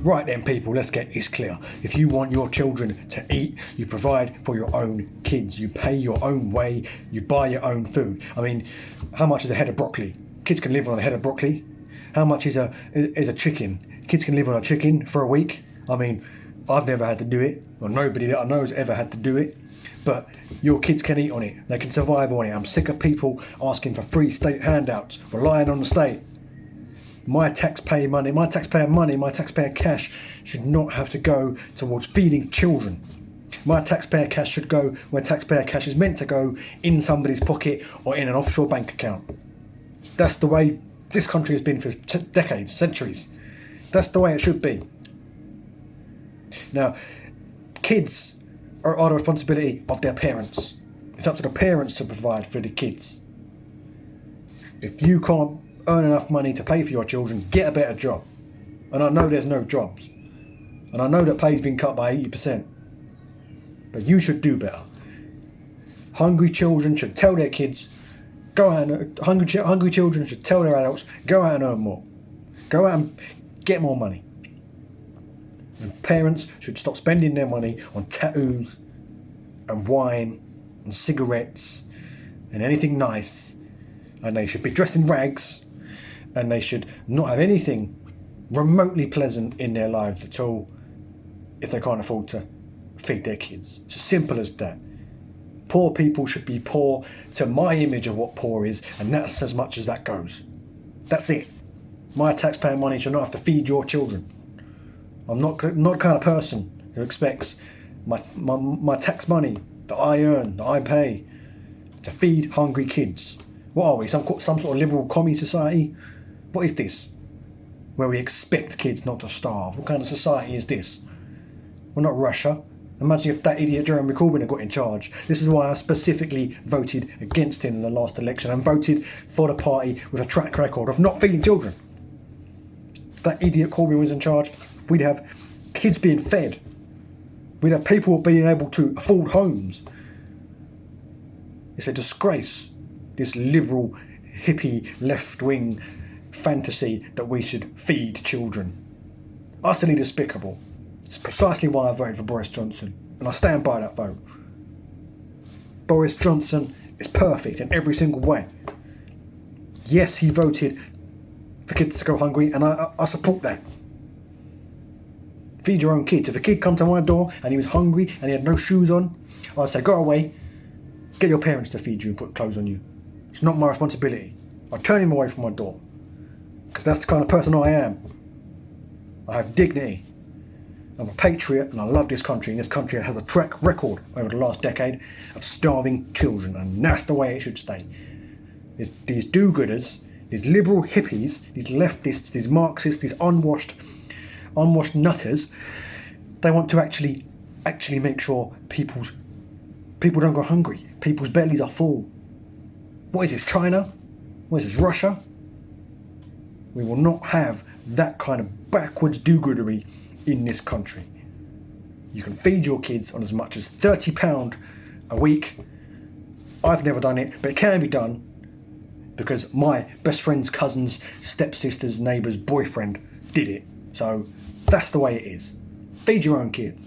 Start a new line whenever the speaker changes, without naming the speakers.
Right then, people, let's get this clear. If you want your children to eat, you provide for your own kids. You pay your own way. You buy your own food. I mean, how much is a head of broccoli? Kids can live on a head of broccoli. How much is a chicken? Kids can live on a chicken for a week. I mean, I've never had to do it, or nobody that I know has ever had to do it. But your kids can eat on it. They can survive on it. I'm sick of people asking for free state handouts, relying on the state. My taxpayer money, my taxpayer cash should not have to go towards feeding children. My taxpayer cash should go where taxpayer cash is meant to go, in somebody's pocket or in an offshore bank account. That's the way this country has been for decades, centuries. That's the way it should be. Now, kids are the responsibility of their parents. It's up to the parents to provide for the kids. If you can't earn enough money to pay for your children, get a better job. And I know there's no jobs. And I know that pay's been cut by 80%. But you should do better. Hungry children should tell their kids, go out and, hungry children should tell their adults, go out and earn more. Go out and get more money. And parents should stop spending their money on tattoos and wine and cigarettes and anything nice. And they should be dressed in rags, and they should not have anything remotely pleasant in their lives at all if they can't afford to feed their kids. It's as simple as that. Poor people should be poor to my image of what poor is, and that's as much as that goes. That's it. My taxpayer money should not have to feed your children. I'm not the kind of person who expects my tax money that I earn, that I pay, to feed hungry kids. What are we, some sort of liberal commie society? What is this? Where we expect kids not to starve? What kind of society is this? We're not Russia. Imagine if that idiot Jeremy Corbyn had got in charge. This is why I specifically voted against him in the last election and voted for the party with a track record of not feeding children. If that idiot Corbyn was in charge, we'd have kids being fed. We'd have people being able to afford homes. It's a disgrace, this liberal, hippie, left-wing fantasy that we should feed children. Utterly despicable. It's precisely why I voted for Boris Johnson, and I stand by that vote. Boris Johnson is perfect in every single way. Yes, he voted for kids to go hungry, and I support that. Feed your own kids. If a kid come to my door and he was hungry and he had no shoes on, I'd say, go away, get your parents to feed you and put clothes on you. It's not my responsibility. I'd turn him away from my door, because that's the kind of person I am. I have dignity. I'm a patriot, and I love this country, and this country has a track record over the last decade of starving children, and that's the way it should stay. These do-gooders, these liberal hippies, these leftists, these Marxists, these unwashed nutters, they want to actually make sure people don't go hungry. People's bellies are full. What is this, China? What is this, Russia? We will not have that kind of backwards do-goodery in this country. You can feed your kids on as much as £30 a week. I've never done it, but it can be done because my best friend's cousin's stepsister's neighbour's boyfriend did it. So that's the way it is. Feed your own kids.